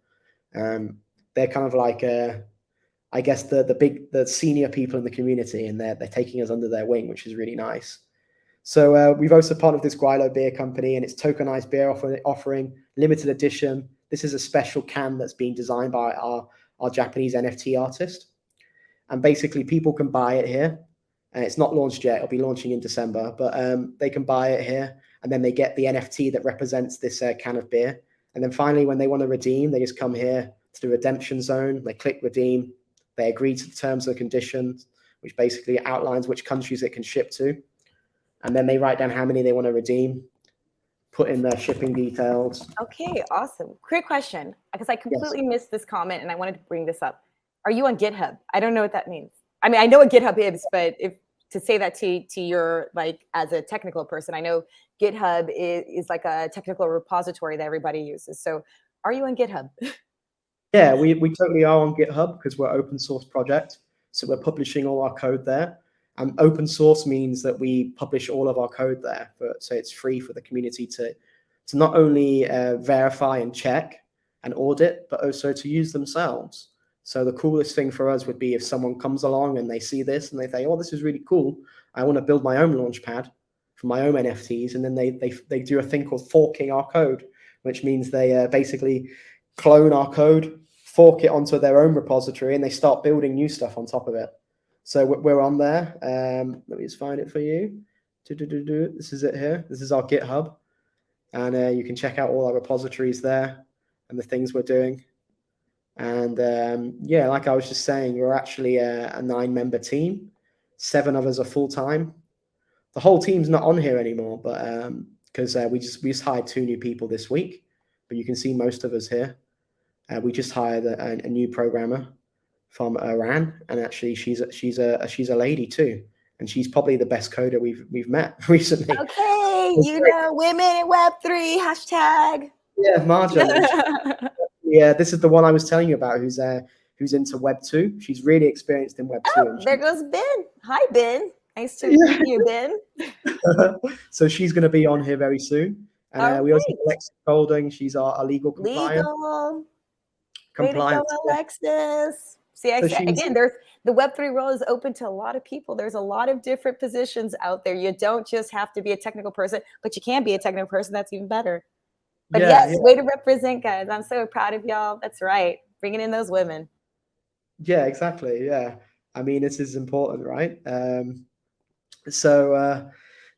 They're kind of like, I guess the senior people in the community, and they're taking us under their wing, which is really nice. So we've also partnered with this Guilo Beer company, and it's tokenized beer offering limited edition. This is a special can that's been designed by our Japanese NFT artist. And basically people can buy it here. And it's not launched yet. It'll be launching in December, but they can buy it here. And then they get the NFT that represents this can of beer. And then finally, when they want to redeem, they just come here to the redemption zone. They click redeem. They agree to the terms and conditions, which basically outlines which countries it can ship to. And then they write down how many they want to redeem, put in their shipping details. Okay, awesome. Quick question, because I completely missed this comment and I wanted to bring this up. Are you on GitHub? I don't know what that means. I mean, I know what GitHub is, but to say that to your, like, as a technical person, I know GitHub is like a technical repository that everybody uses. So are you on GitHub? Yeah, we totally are on GitHub, because we're an open source project. So we're publishing all our code there. And open source means that we publish all of our code there. So it's free for the community to not only verify and check and audit, but also to use themselves. So the coolest thing for us would be if someone comes along and they see this and they say, oh, this is really cool. I want to build my own launchpad for my own NFTs. And then they do a thing called forking our code, which means they basically clone our code, fork it onto their own repository, and they start building new stuff on top of it. So we're on there. Let me just find it for you. This is it here. This is our GitHub. And you can check out all our repositories there. and the things we're doing. And yeah, like I was just saying, we're actually a 9-member team. 7 of us are full-time. The whole team's not on here anymore, but because we just hired 2 new people this week, but you can see most of us here. We just hired a new programmer from Iran, and actually she's a lady too, and she's probably the best coder we've met recently. Okay, women in Web3 hashtag. Yeah, Marja. Yeah, this is the one I was telling you about, who's into Web 2. She's really experienced in Web 2. Oh, there goes Ben. Hi, Ben. Nice to meet you, Ben. So she's going to be on here very soon. And we also have Alexis Golding. She's our legal compliance. Compliance. Alexis. See, again, there's the Web3 world is open to a lot of people. There's a lot of different positions out there. You don't just have to be a technical person, but you can be a technical person. That's even better. But yes, way to represent, guys. I'm so proud of y'all. That's right. Bringing in those women. Yeah, exactly. Yeah. I mean, this is important, right? So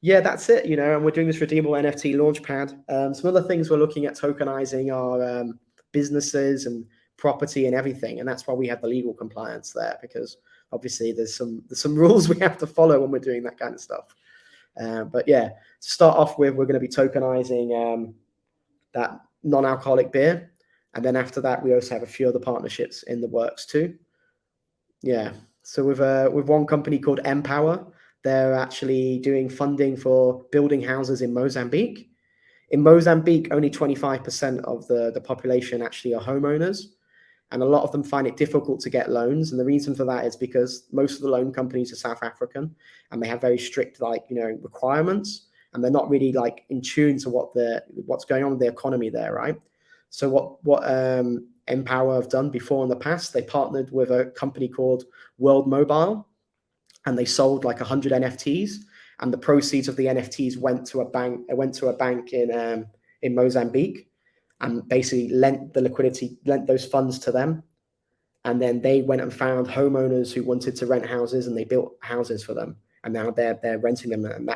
yeah, that's it, and we're doing this redeemable NFT launchpad. Some other things we're looking at tokenizing are businesses and property and everything. And that's why we have the legal compliance there, because obviously there's some rules we have to follow when we're doing that kind of stuff. But yeah, to start off with, we're going to be tokenizing that non-alcoholic beer. And then after that, we also have a few other partnerships in the works too. Yeah. So with one company called Empower, they're actually doing funding for building houses in Mozambique. In Mozambique, only 25% of the population actually are homeowners. And a lot of them find it difficult to get loans. And the reason for that is because most of the loan companies are South African, and they have very strict, requirements. And they're not really in tune to what's going on with the economy there, right? So what Empower have done before in the past, they partnered with a company called World Mobile, and they sold 100 NFTs, and the proceeds of the NFTs went to a bank. It went to a bank in Mozambique, and basically lent those funds to them. And then they went and found homeowners who wanted to rent houses, and they built houses for them. And now they're renting them, and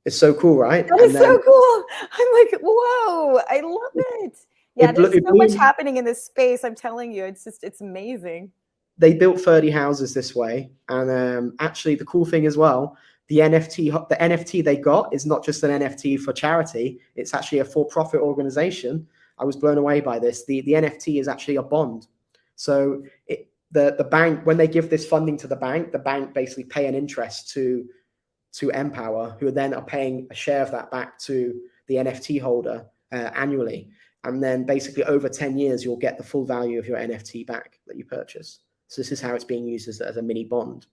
it's so cool, right? That is so cool. I'm like, whoa, I love it. Yeah, there's so much happening in this space. I'm telling you, it's amazing. They built 30 houses this way. And actually the cool thing as well, the NFT they got is not just an NFT for charity. It's actually a for-profit organization. I was blown away by this. The NFT is actually a bond. So the bank, when they give this funding to the bank basically pay an interest to Empower, who then are paying a share of that back to the NFT holder annually. And then basically over 10 years, you'll get the full value of your NFT back that you purchased. So this is how it's being used as a mini bond.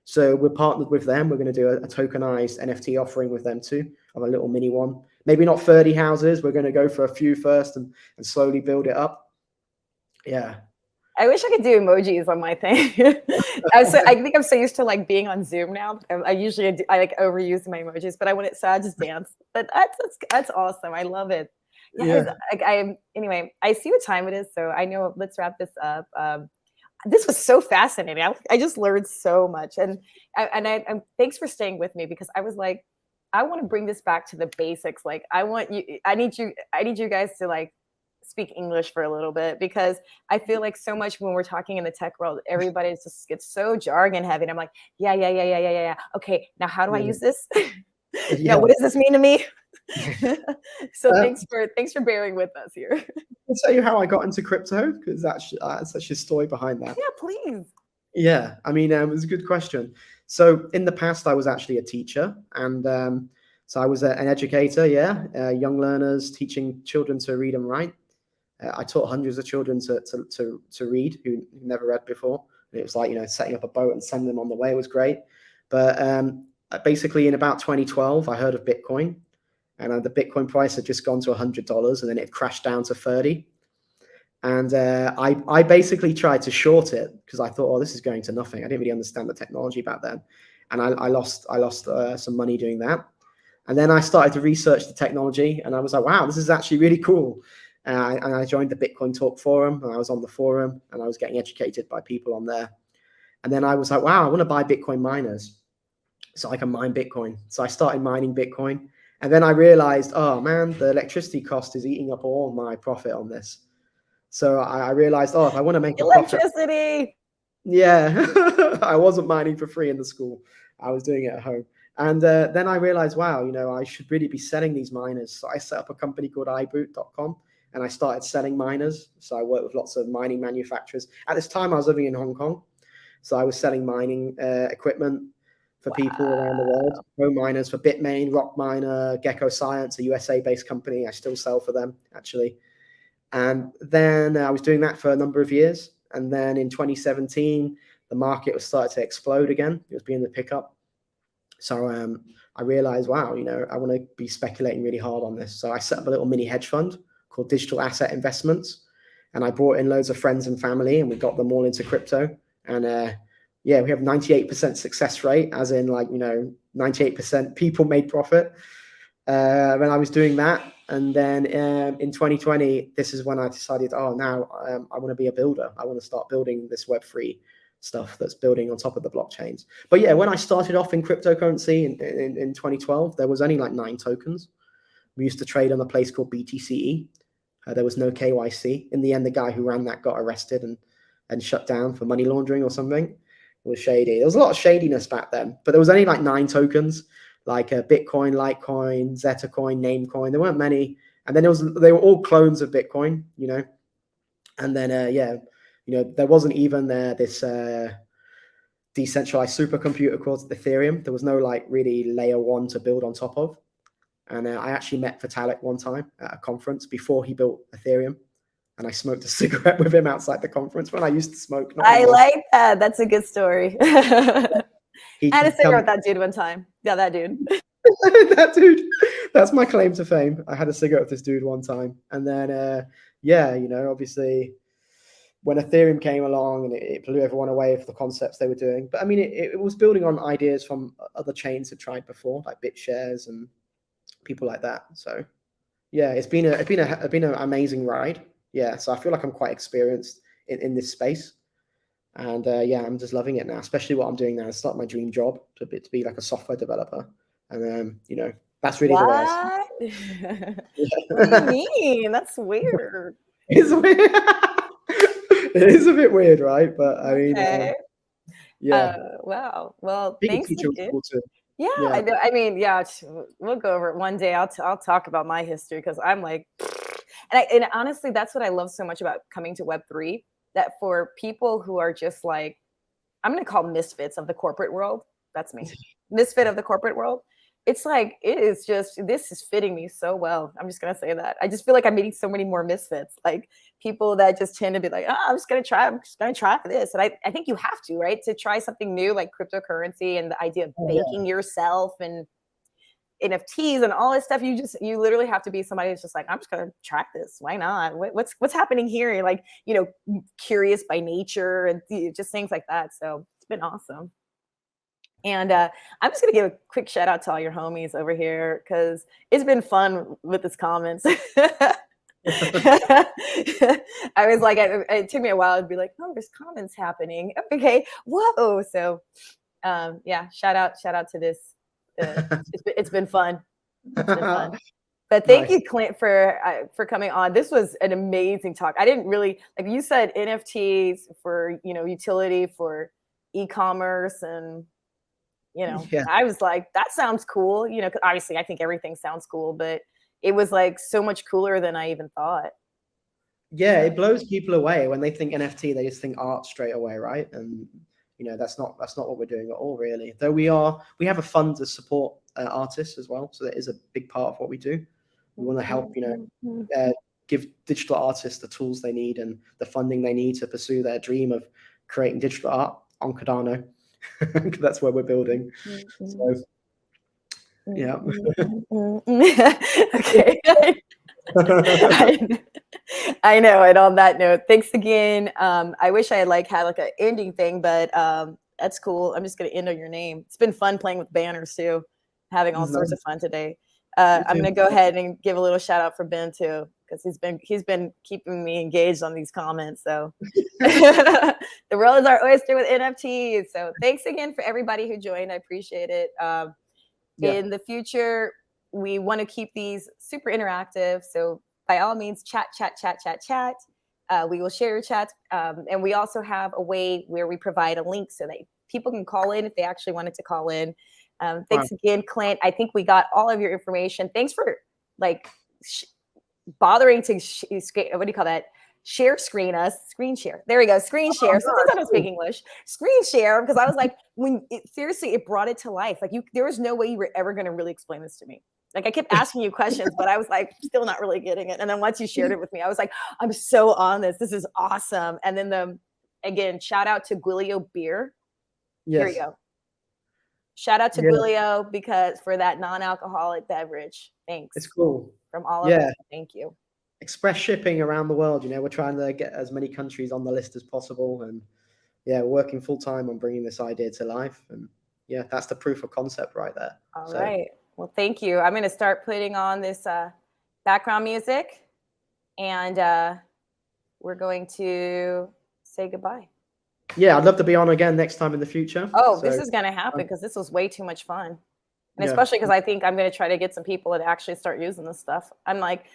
So we're partnered with them. We're going to do a tokenized NFT offering with them too, of a little mini one. Maybe not 30 houses. We're going to go for a few first and slowly build it up. Yeah. I wish I could do emojis on my thing. I think I'm so used to being on Zoom now. I overuse my emojis, but I just dance. But that's awesome. I love it. Yeah. Anyway, I see what time it is, so I know. Let's wrap this up. This was so fascinating. I just learned so much, and thanks for staying with me, because I was like, I want to bring this back to the basics. I need you guys to speak English for a little bit, because I feel like so much when we're talking in the tech world, everybody just gets so jargon heavy. And I'm like, yeah. Okay, now how do I use this? Now, what does this mean to me? So thanks for bearing with us here. I'll tell you how I got into crypto, because that's actually a story behind that. Yeah, please. Yeah, I mean, it was a good question. So in the past, I was actually a teacher, and so I was an educator. Young learners, teaching children to read and write. I taught hundreds of children to read who never read before. And it was setting up a boat and sending them on the way. It was great. But basically in about 2012, I heard of Bitcoin, and the Bitcoin price had just gone to $100, and then it crashed down to 30. And I basically tried to short it, because I thought, this is going to nothing. I didn't really understand the technology back then. And I lost some money doing that. And then I started to research the technology, and I was like, wow, this is actually really cool. And I joined the Bitcoin Talk forum, and I was on the forum, and I was getting educated by people on there. And then I was like, wow, I want to buy Bitcoin miners so I can mine Bitcoin. So I started mining Bitcoin, And then I realized, oh man, the electricity cost is eating up all my profit on this. So I realized, oh, if I want to make a profit, Electricity. yeah, I wasn't mining for free in the school. I was doing it at home. And then I realized, wow, I should really be selling these miners. So I set up a company called iboot.com and I started selling miners. So I worked with lots of mining manufacturers. At this time, I was living in Hong Kong. So I was selling mining equipment for people around the world. Home miners for Bitmain, Rockminer, Gecko Science, a USA-based company. I still sell for them, actually. And then I was doing that for a number of years. And then in 2017, the market was starting to explode again. It was beginning to pick up. So I realized, wow, I want to be speculating really hard on this. So I set up a little mini hedge fund called Digital Asset Investments. And I brought in loads of friends and family and we got them all into crypto. And we have 98% success rate, as in 98% people made profit when I was doing that. And then in 2020, this is when I decided, now I want to be a builder. I want to start building this Web3 stuff that's building on top of the blockchains. But yeah, when I started off in cryptocurrency in 2012, there was only like 9 tokens. We used to trade on a place called BTCE. There was no KYC. In the end, the guy who ran that got arrested and shut down for money laundering or something. It was shady. There was a lot of shadiness back then, but there was only like 9 tokens, like Bitcoin, Litecoin, Zeta Coin, Namecoin. There weren't many. And then they were all clones of Bitcoin, And then, there wasn't even this decentralized supercomputer called Ethereum. There was no really layer 1 to build on top of. And I actually met Vitalik one time at a conference before he built Ethereum. And I smoked a cigarette with him outside the conference when I used to smoke. I like that. That's a good story. I had a cigarette with that dude one time. Yeah, that dude. That dude. That's my claim to fame. I had a cigarette with this dude one time. And then, obviously, when Ethereum came along and it blew everyone away for the concepts they were doing. But I mean, it was building on ideas from other chains that tried before, like BitShares and people like that. So yeah, it's been an amazing ride. Yeah, so I feel like I'm quite experienced in this space. And I'm just loving it now, especially what I'm doing now. It's not my dream job to be like a software developer. And that's really the way What do you mean? That's weird. It's weird. It is a bit weird, right? But I mean, wow. Well, being thanks. a teacher was cool too. Yeah, I mean, we'll go over it one day. I'll talk about my history because I'm like, and honestly, that's what I love so much about coming to Web3. That for people who are just like, I'm going to call misfits of the corporate world. That's me, misfit of the corporate world. It's like, this is fitting me so well. I'm just going to say that. I just feel like I'm meeting so many more misfits, like people that just tend to be like, I'm just going to try this. And I think you have to, right? To try something new like cryptocurrency and the idea of banking yourself and NFTs and all this stuff. You literally have to be somebody that's just like, I'm just going to try this. Why not? What's happening here? You're like, curious by nature and just things like that. So it's been awesome. And I'm just going to give a quick shout out to all your homies over here because it's been fun with this comments. I was like, it took me a while to be like, oh, there's comments happening. Okay, whoa. So shout out to this. It's been fun. It's been fun. But thank you, Clint, for coming on. This was an amazing talk. I didn't really, like you said, NFTs for, utility for e-commerce and I was like, that sounds cool. 'Cause obviously I think everything sounds cool, but it was like so much cooler than I even thought. Yeah, it blows people away when they think NFT, they just think art straight away, right? And that's not what we're doing at all, really. Though we have a fund to support artists as well, so that is a big part of what we do. We want to help, give digital artists the tools they need and the funding they need to pursue their dream of creating digital art on Cardano. That's where we're building. So yeah. Okay. I know. And on that note, thanks again. I wish I had had an ending thing, but that's cool. I'm just gonna end on your name. It's been fun playing with banners too, having all sorts of fun today. I'm gonna go ahead and give a little shout out for Ben too, because he's been keeping me engaged on these comments. So the world is our oyster with NFTs. So thanks again for everybody who joined. I appreciate it. In the future, we want to keep these super interactive. So by all means, chat. We will share your chats. And we also have a way where we provide a link so that people can call in if they actually wanted to call in. Thanks again, Clint. I think we got all of your information. Thanks for like bothering to, what do you call that? Share screen us, screen share. There we go, screen share. Sometimes I don't speak English. Screen share, because I was like, seriously, it brought it to life. Like there was no way you were ever going to really explain this to me. Like I kept asking you questions, but I was like, still not really getting it. And then once you shared it with me, I was like, I'm so on this. This is awesome. And then again, shout out to Gwilio Beer. Here we go. Shout out to Gwilio because for that non-alcoholic beverage. Thanks. It's cool. From all of us. Thank you. Express shipping around the world. We're trying to get as many countries on the list as possible, and working full time on bringing this idea to life. And that's the proof of concept right there. All right. Well, thank you. I'm going to start putting on this background music, and we're going to say goodbye. Yeah, I'd love to be on again next time in the future. Oh, this is going to happen because this was way too much fun. And especially because I think I'm going to try to get some people to actually start using this stuff. I'm like,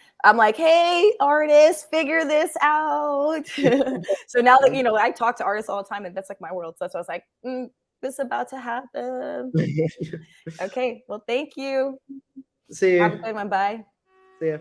hey, artists, figure this out. So now that, I talk to artists all the time, and that's like my world. So that's why I was like, this is about to happen. Okay. Well, thank you. See you. Have a good one. Bye. See ya.